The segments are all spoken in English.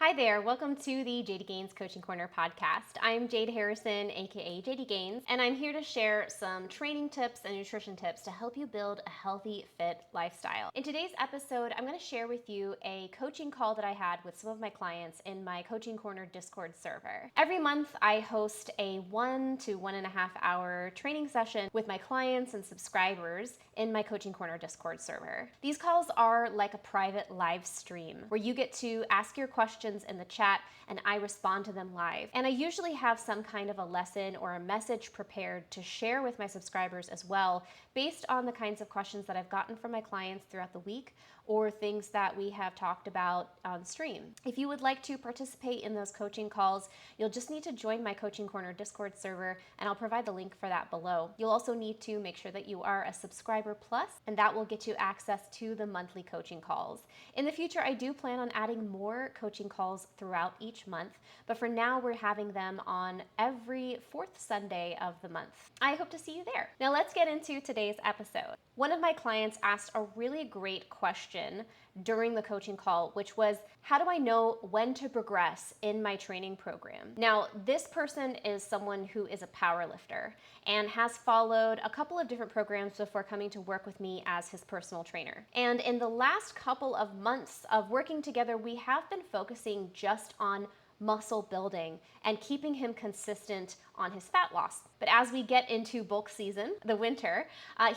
Hi there, welcome to the Jaydigains Coaching Corner Podcast. I'm Jade Harrison, aka Jaydigains, and I'm here to share some training tips and nutrition tips to help you build a healthy, fit lifestyle. In today's episode, I'm going to share with you a coaching call that I had with some of my clients in my Coaching Corner Discord server. Every month, I host a 1 to 1.5 hour training session with my clients and subscribers in my Coaching Corner Discord server. These calls are like a private live stream where you get to ask your questions in the chat and I respond to them live. And I usually have some kind of a lesson or a message prepared to share with my subscribers as well, based on the kinds of questions that I've gotten from my clients throughout the week or things that we have talked about on stream. If you would like to participate in those coaching calls, you'll just need to join my Coaching Corner Discord server, and I'll provide the link for that below. You'll also need to make sure that you are a subscriber plus, and that will get you access to the monthly coaching calls. In the future, I do plan on adding more coaching calls throughout each month, but for now, we're having them on every fourth Sunday of the month. I hope to see you there. Now let's get into today's episode. One of my clients asked a really great question during the coaching call, which was, how do I know when to progress in my training program? Now, this person is someone who is a powerlifter and has followed a couple of different programs before coming to work with me as his personal trainer. And in the last couple of months of working together, we have been focusing just on muscle building and keeping him consistent on his fat loss. But as we get into bulk season, the winter,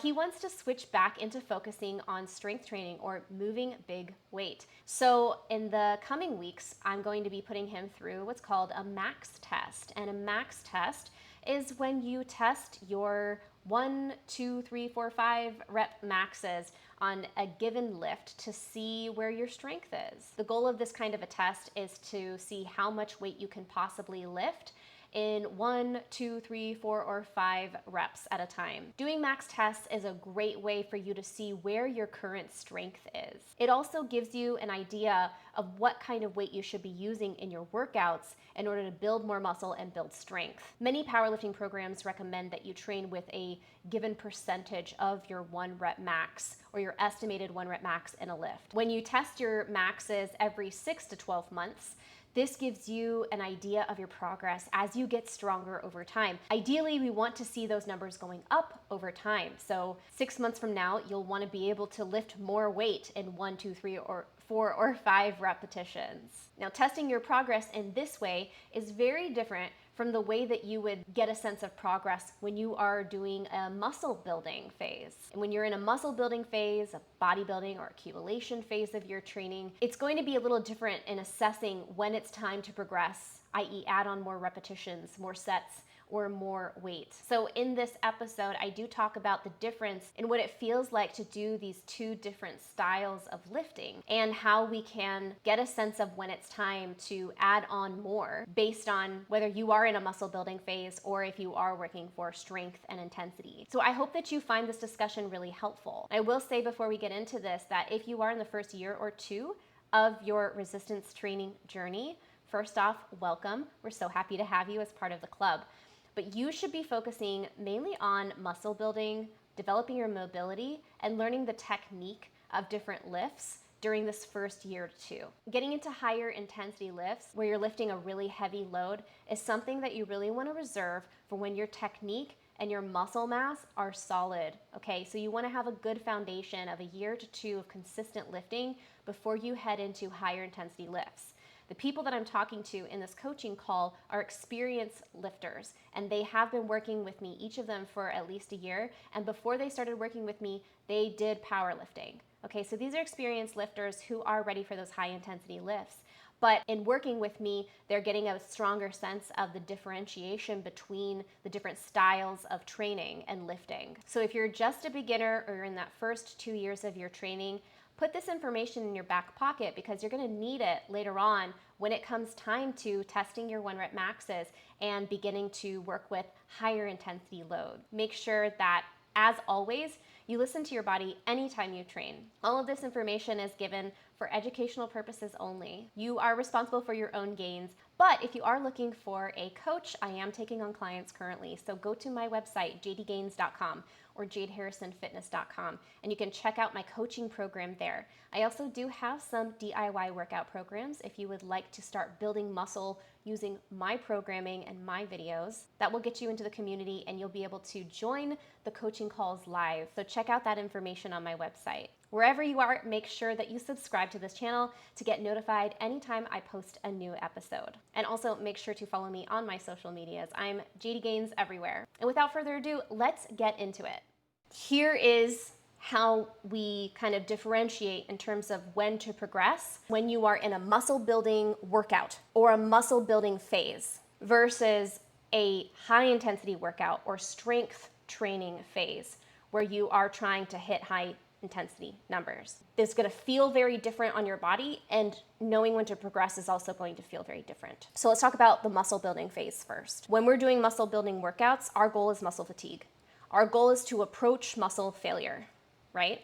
he wants to switch back into focusing on strength training or moving big weight. So in the coming weeks, I'm going to be putting him through what's called a max test. And a max test is when you test your 1, 2, 3, 4, 5 rep maxes on a given lift to see where your strength is. The goal of this kind of a test is to see how much weight you can possibly lift in 1, 2, 3, 4, or 5 reps at a time. Doing max tests is a great way for you to see where your current strength is. It also gives you an idea of what kind of weight you should be using in your workouts in order to build more muscle and build strength. Many powerlifting programs recommend that you train with a given percentage of your 1 rep max or your estimated 1 rep max in a lift. When you test your maxes every 6 to 12 months, this gives you an idea of your progress as you get stronger over time. Ideally, we want to see those numbers going up over time. So 6 months from now, you'll want to be able to lift more weight in 1, 2, 3, or 4 or 5 repetitions. Now, testing your progress in this way is very different from the way that you would get a sense of progress when you are doing a muscle building phase. And when you're in a muscle building phase, a bodybuilding or accumulation phase of your training, it's going to be a little different in assessing when it's time to progress, i.e. add on more repetitions, more sets, or more weight. So in this episode, I do talk about the difference in what it feels like to do these two different styles of lifting and how we can get a sense of when it's time to add on more based on whether you are in a muscle building phase or if you are working for strength and intensity. So I hope that you find this discussion really helpful. I will say before we get into this that if you are in the first year or two of your resistance training journey, first off, welcome. We're so happy to have you as part of the club. But you should be focusing mainly on muscle building, developing your mobility, and learning the technique of different lifts during this first year or two. Getting into higher intensity lifts where you're lifting a really heavy load is something that you really want to reserve for when your technique and your muscle mass are solid. Okay, so you want to have a good foundation of a year to two of consistent lifting before you head into higher intensity lifts. The people that I'm talking to in this coaching call are experienced lifters, and they have been working with me, each of them for at least a year. And before they started working with me, they did powerlifting. Okay, so these are experienced lifters who are ready for those high intensity lifts. But in working with me, they're getting a stronger sense of the differentiation between the different styles of training and lifting. So if you're just a beginner or you're in that first 2 years of your training, put this information in your back pocket because you're going to need it later on when it comes time to testing your 1 rep maxes and beginning to work with higher intensity load. Make sure that, as always, you listen to your body anytime you train. All of this information is given for educational purposes only. You are responsible for your own gains, but if you are looking for a coach, I am taking on clients currently. So go to my website, jaydigains.com or jadeharrisonfitness.com, and you can check out my coaching program there. I also do have some DIY workout programs if you would like to start building muscle using my programming and my videos. That will get you into the community and you'll be able to join the coaching calls live. So check out that information on my website. Wherever you are, make sure that you subscribe to this channel to get notified anytime I post a new episode. And also make sure to follow me on my social medias. I'm Jaydigains everywhere. And without further ado, let's get into it. Here is how we kind of differentiate in terms of when to progress when you are in a muscle building workout or a muscle building phase versus a high intensity workout or strength training phase where you are trying to hit high intensity numbers. It's going to feel very different on your body, and knowing when to progress is also going to feel very different. So let's talk about the muscle building phase first. When we're doing muscle building workouts, our goal is muscle fatigue. Our goal is to approach muscle failure, right?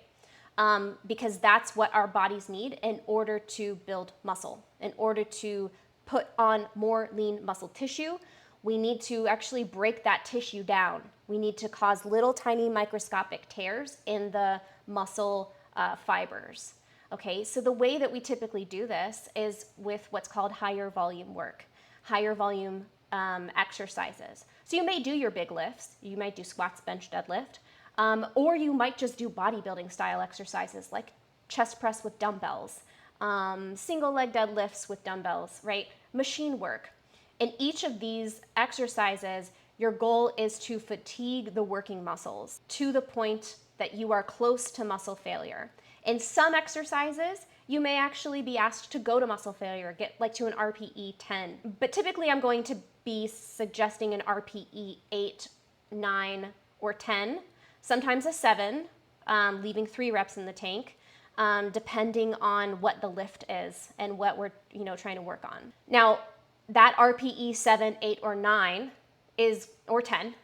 Because that's what our bodies need in order to build muscle. In order to put on more lean muscle tissue, we need to actually break that tissue down. We need to cause little tiny microscopic tears in the muscle fibers. Okay, so the way that we typically do this is with what's called higher volume work, higher volume exercises. So you may do your big lifts, you might do squats, bench, deadlift, or you might just do bodybuilding style exercises like chest press with dumbbells, single leg deadlifts with dumbbells, right? Machine work. In each of these exercises, your goal is to fatigue the working muscles to the point that you are close to muscle failure. In some exercises, you may actually be asked to go to muscle failure, get like to an RPE 10. But typically I'm going to be suggesting an RPE 8, 9, or 10, sometimes a 7, leaving 3 reps in the tank, depending on what the lift is and what we're trying to work on. Now, that RPE 7, 8, or 9 or 10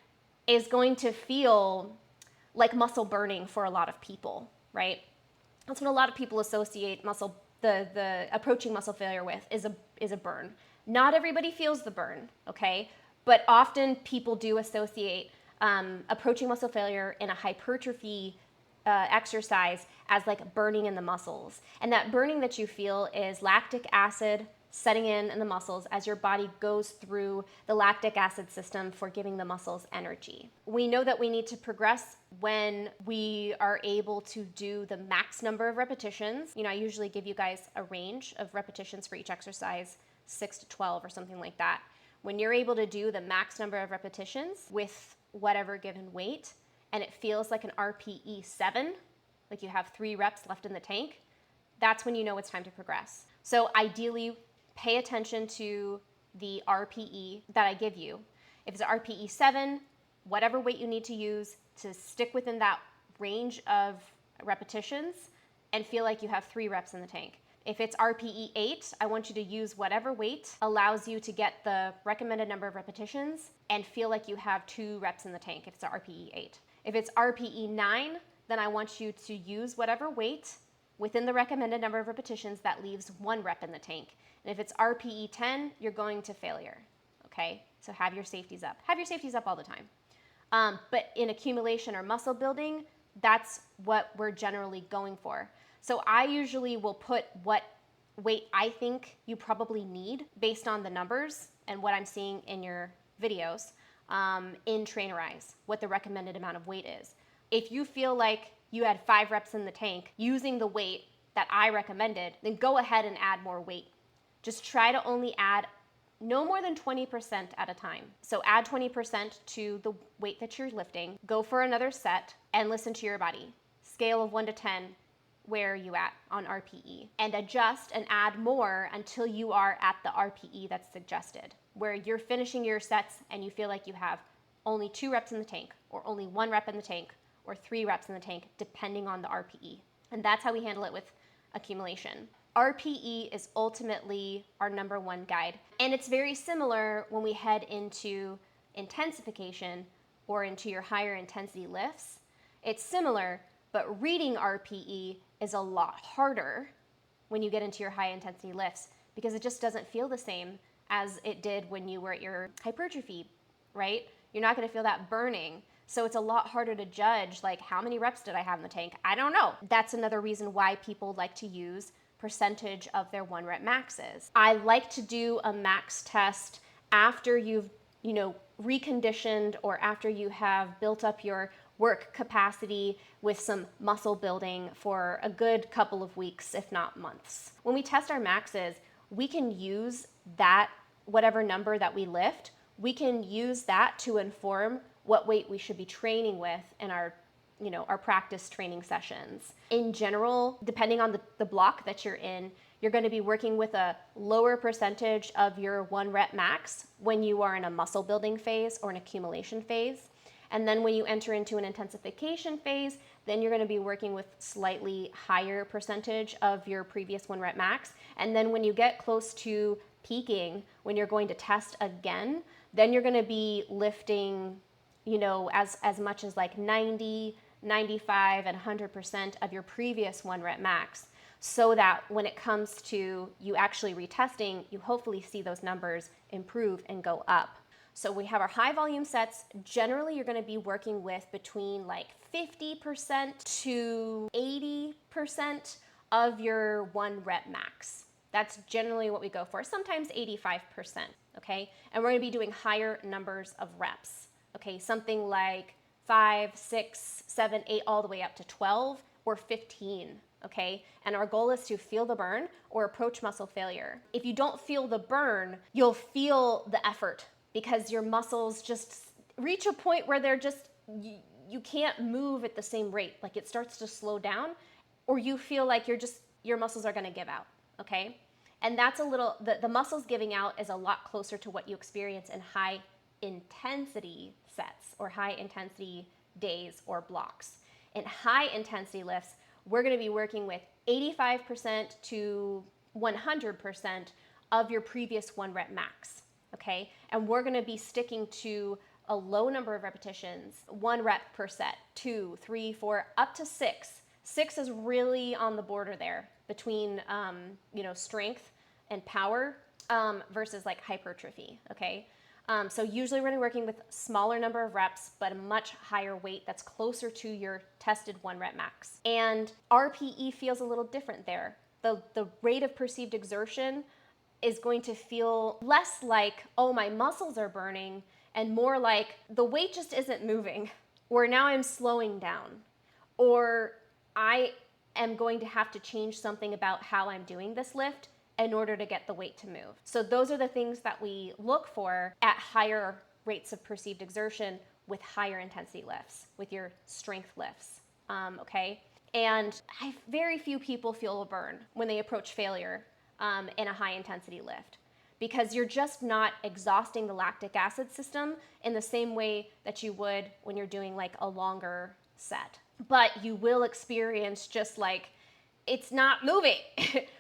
is going to feel like muscle burning for a lot of people, right? That's what a lot of people associate the approaching muscle failure with is a burn. Not everybody feels the burn, okay? But often people do associate approaching muscle failure in a hypertrophy exercise as like burning in the muscles. And that burning that you feel is lactic acid setting in the muscles as your body goes through the lactic acid system for giving the muscles energy. We know that we need to progress when we are able to do the max number of repetitions. I usually give you guys a range of repetitions for each exercise, 6 to 12 or something like that. When you're able to do the max number of repetitions with whatever given weight, and it feels like an RPE 7, like you have 3 reps left in the tank, that's when you know it's time to progress. So ideally, pay attention to the RPE that I give you. If it's an RPE 7, whatever weight you need to use to stick within that range of repetitions and feel like you have 3 reps in the tank. If it's RPE 8, I want you to use whatever weight allows you to get the recommended number of repetitions and feel like you have 2 reps in the tank if it's an RPE 8. If it's RPE 9, then I want you to use whatever weight within the recommended number of repetitions that leaves 1 rep in the tank. And if it's RPE 10, you're going to failure, okay? So have your safeties up. Have your safeties up all the time. But in accumulation or muscle building, that's what we're generally going for. So I usually will put what weight I think you probably need based on the numbers and what I'm seeing in your videos in Trainerize, what the recommended amount of weight is. If you feel like you had 5 reps in the tank using the weight that I recommended, then go ahead and add more weight. Just try to only add no more than 20% at a time. So add 20% to the weight that you're lifting, go for another set, and listen to your body. Scale of 1 to 10, where are you at on RPE? And adjust and add more until you are at the RPE that's suggested, where you're finishing your sets and you feel like you have only 2 reps in the tank, or only 1 rep in the tank, or 3 reps in the tank, depending on the RPE. And that's how we handle it with accumulation. RPE is ultimately our number 1 guide. And it's very similar when we head into intensification or into your higher intensity lifts. It's similar, but reading RPE is a lot harder when you get into your high intensity lifts, because it just doesn't feel the same as it did when you were at your hypertrophy, right? You're not going to feel that burning. So it's a lot harder to judge, like, how many reps did I have in the tank? I don't know. That's another reason why people like to use percentage of their 1 rep maxes. I like to do a max test after you've, reconditioned, or after you have built up your work capacity with some muscle building for a good couple of weeks, if not months. When we test our maxes, we can use that, whatever number that we lift, we can use that to inform what weight we should be training with in our practice training sessions. In general, depending on the block that you're in, you're going to be working with a lower percentage of your 1 rep max when you are in a muscle building phase or an accumulation phase. And then when you enter into an intensification phase, then you're going to be working with slightly higher percentage of your previous 1 rep max. And then when you get close to peaking, when you're going to test again, then you're going to be lifting, as much as like 90, 95, and 100% of your previous 1 rep max, so that when it comes to you actually retesting, you hopefully see those numbers improve and go up. So we have our high volume sets. Generally, you're going to be working with between like 50% to 80% of your 1 rep max. That's generally what we go for, sometimes 85%, okay? And we're going to be doing higher numbers of reps, okay? Something like 5, 6, 7, 8, all the way up to 12 or 15, okay? And our goal is to feel the burn or approach muscle failure. If you don't feel the burn, you'll feel the effort, because your muscles just reach a point where they're just, you can't move at the same rate. Like, it starts to slow down, or you feel like your muscles are going to give out, okay? And that's the muscles giving out is a lot closer to what you experience in high intensity sets or high intensity days or blocks. In high intensity lifts, we're going to be working with 85% to 100% of your previous 1 rep max, okay? And we're going to be sticking to a low number of repetitions, 1 rep per set, 2, 3, 4, up to 6. 6 is really on the border there between, strength and power versus like hypertrophy, okay? So usually we're going to be working with smaller number of reps, but a much higher weight that's closer to your tested 1 rep max. And RPE feels a little different there. The rate of perceived exertion is going to feel less like, oh, my muscles are burning, and more like the weight just isn't moving, or now I'm slowing down, or I am going to have to change something about how I'm doing this lift in order to get the weight to move. So those are the things that we look for at higher rates of perceived exertion with higher intensity lifts, with your strength lifts, okay? And very few people feel a burn when they approach failure in a high intensity lift, because you're just not exhausting the lactic acid system in the same way that you would when you're doing like a longer set. But you will experience just like, it's not moving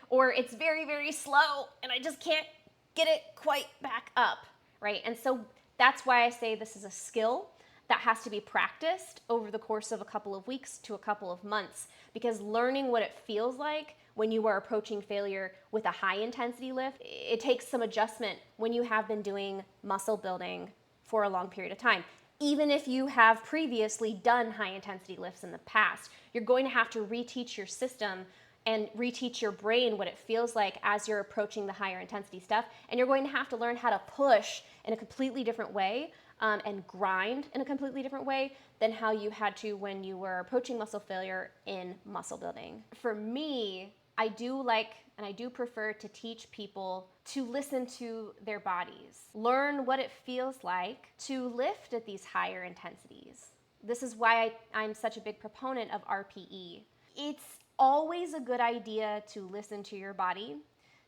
or it's very, very slow and I just can't get it quite back up, right? And so that's why I say this is a skill that has to be practiced over the course of a couple of weeks to a couple of months, because learning what it feels like when you are approaching failure with a high intensity lift, it takes some adjustment when you have been doing muscle building for a long period of time. Even if you have previously done high intensity lifts in the past, you're going to have to reteach your system and reteach your brain what it feels like as you're approaching the higher intensity stuff. And you're going to have to learn how to push in a completely different way and grind in a completely different way than how you had to when you were approaching muscle failure in muscle building. For me, I do like and I do prefer to teach people to listen to their bodies, learn what it feels like to lift at these higher intensities. This is why I'm such a big proponent of RPE. It's always a good idea to listen to your body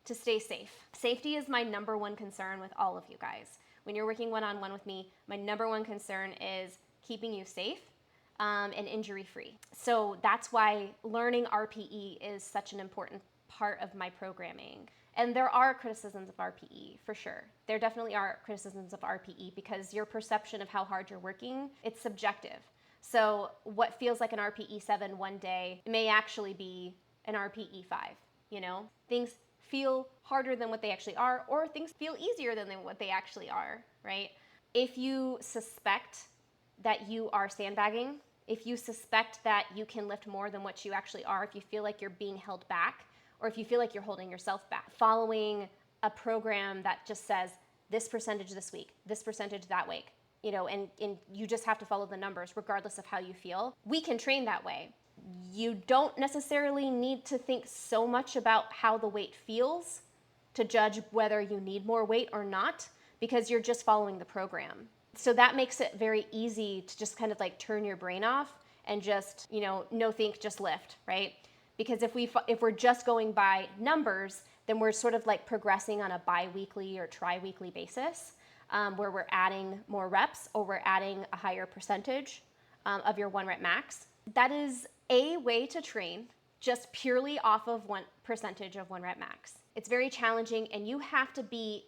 to stay safe. Safety is my number one concern with all of you guys. When you're working one-on-one with me, my number one concern is keeping you safe and injury-free. So that's why learning RPE is such an important part of my programming. And there are criticisms of RPE, for sure. There definitely are criticisms of RPE because your perception of how hard you're working, it's subjective. So what feels like an RPE 7 one day may actually be an RPE 5 Things feel harder than what they actually are, or things feel easier than what they actually are, right? If you suspect that you are sandbagging, if you suspect that you can lift more than what you actually are, if you feel like you're being held back, or if you feel like you're holding yourself back, following a program that just says this percentage this week, this percentage that week, and you just have to follow the numbers regardless of how you feel, we can train that way. You don't necessarily need to think so much about how the weight feels to judge whether you need more weight or not, because you're just following the program. So that makes it very easy to just kind of like turn your brain off and just, no think, just lift, right? Because if we're just going by numbers, then we're sort of like progressing on a bi-weekly or tri-weekly basis, where we're adding more reps or we're adding a higher percentage of your 1 rep max. That is a way to train just purely off of 1% of 1 rep max. It's very challenging, and you have to be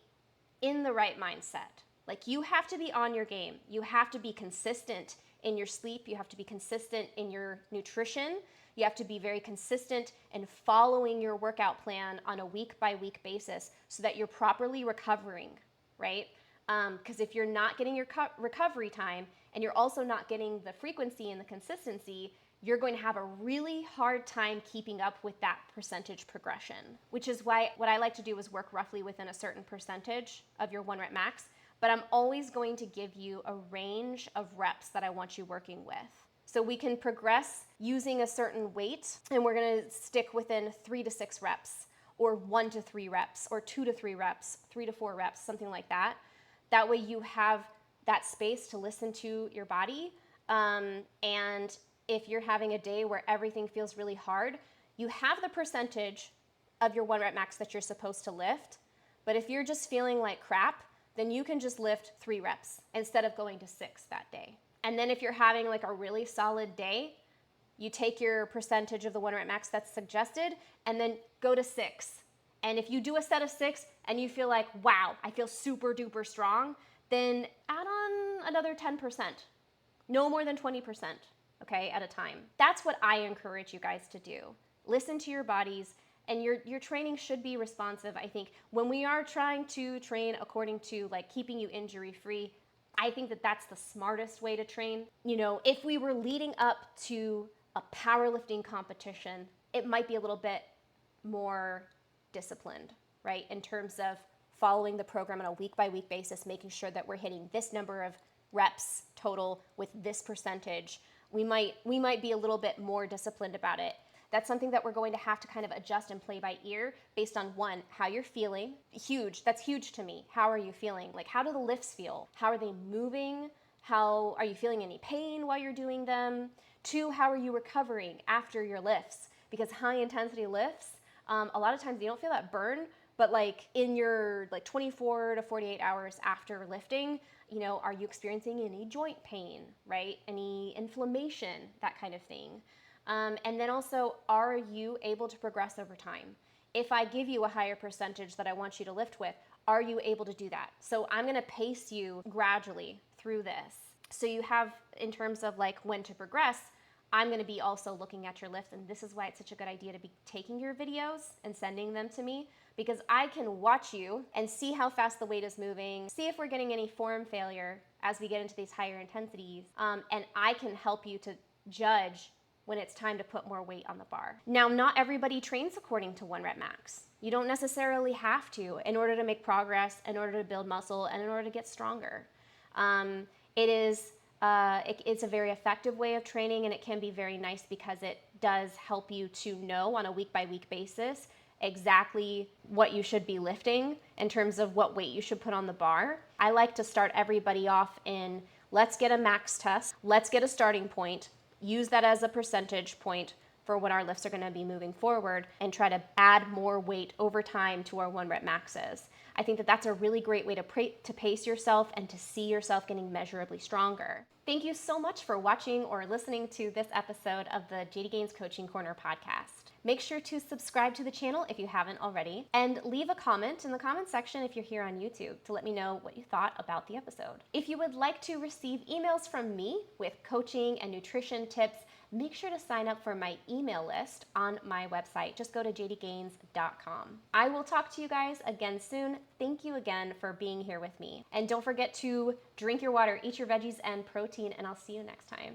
in the right mindset. Like, you have to be on your game. You have to be consistent in your sleep. You have to be consistent in your nutrition. You have to be very consistent in following your workout plan on a week-by-week basis so that you're properly recovering, right? Because if you're not getting your recovery time and you're also not getting the frequency and the consistency, you're going to have a really hard time keeping up with that percentage progression, which is why what I like to do is work roughly within a certain percentage of your 1 rep max, but I'm always going to give you a range of reps that I want you working with. So we can progress using a certain weight, and we're going to stick within 3 to 6 reps, or 1 to 3 reps, or 2 to 3 reps, 3 to 4 reps, something like that. That way you have that space to listen to your body. And if you're having a day where everything feels really hard, you have the percentage of your 1 rep max that you're supposed to lift. But if you're just feeling like crap, then you can just lift 3 reps instead of going to 6 that day. And then if you're having like a really solid day, you take your percentage of the 1 rep max that's suggested and then go to 6. And if you do a set of 6 and you feel like, wow, I feel super duper strong, then add on another 10%, no more than 20%, okay, at a time. That's what I encourage you guys to do. Listen to your bodies, and your training should be responsive. I think when we are trying to train according to like keeping you injury free, I think that that's the smartest way to train. If we were leading up to a powerlifting competition, it might be a little bit more disciplined, right? In terms of following the program on a week-by-week basis, making sure that we're hitting this number of reps total with this percentage. We might be a little bit more disciplined about it. That's something that we're going to have to kind of adjust and play by ear based on, 1, how you're feeling. Huge. That's huge to me. How are you feeling? Like, how do the lifts feel? How are they moving? How are you feeling any pain while you're doing them? 2, how are you recovering after your lifts? Because high intensity lifts, a lot of times you don't feel that burn, but like in your 24 to 48 hours after lifting, are you experiencing any joint pain, right? Any inflammation, that kind of thing. And then also, are you able to progress over time? If I give you a higher percentage that I want you to lift with, are you able to do that? So I'm going to pace you gradually through this. So you have, in terms of like when to progress, I'm going to be also looking at your lifts, and this is why it's such a good idea to be taking your videos and sending them to me, because I can watch you and see how fast the weight is moving, see if we're getting any form failure as we get into these higher intensities, and I can help you to judge when it's time to put more weight on the bar. Now, not everybody trains according to 1 rep max. You don't necessarily have to in order to make progress, in order to build muscle, and in order to get stronger. It's a very effective way of training, and it can be very nice because it does help you to know on a week-by-week basis exactly what you should be lifting in terms of what weight you should put on the bar. I like to start everybody off in, let's get a max test, let's get a starting point, use that as a percentage point for what our lifts are going to be moving forward, and try to add more weight over time to our 1 rep maxes. I think that that's a really great way to pace yourself and to see yourself getting measurably stronger. Thank you so much for watching or listening to this episode of the Jaydigains Coaching Corner Podcast. Make sure to subscribe to the channel if you haven't already, and leave a comment in the comment section if you're here on YouTube to let me know what you thought about the episode. If you would like to receive emails from me with coaching and nutrition tips make sure to sign up for my email list on my website. Just go to jaydigains.com. I will talk to you guys again soon. Thank you again for being here with me. And don't forget to drink your water, eat your veggies and protein, and I'll see you next time.